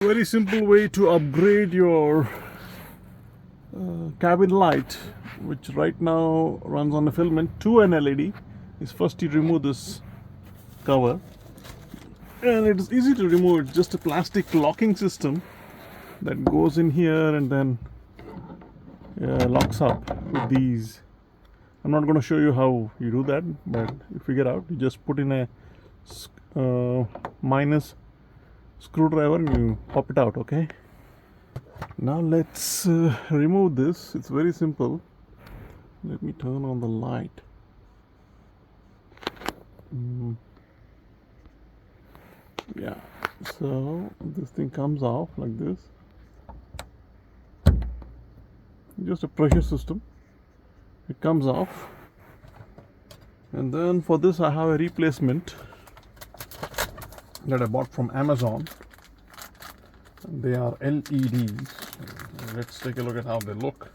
Very simple way to upgrade your cabin light, which right now runs on a filament, to an LED, is first you remove this cover, and it is easy to remove. It's just a plastic locking system that goes in here and then locks up with these. I'm not going to show you how you do that, but you figure out. You just put in a minus screwdriver and you pop it out. Okay, now let's remove this. It's very simple. Let me turn on the light. Yeah, so this thing comes off like this. Just a pressure system. It comes off, and then for this I have a replacement that I bought from Amazon. They are LEDs. Let's take a look at how they look.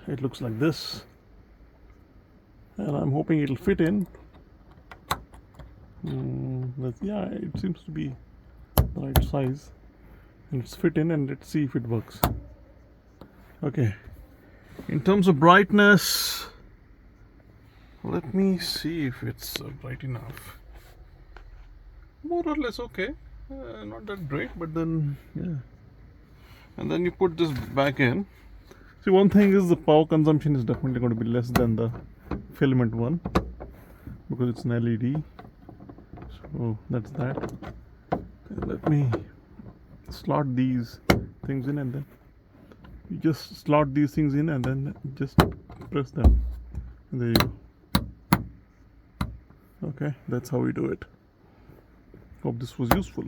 It looks like this, and I'm hoping it'll fit in. Yeah, it seems to be the right size, and it's fit in, and let's see if it works. Okay, in terms of brightness, let me see if it's bright enough. More or less okay. Not that great, but then yeah. And then you put this back in. See, one thing is the power consumption is definitely going to be less than the filament one because it's an LED. So that's that. And let me slot these things in, and then you just slot these things in and then just press them. And there you go. Okay, that's how we do it. Hope this was useful.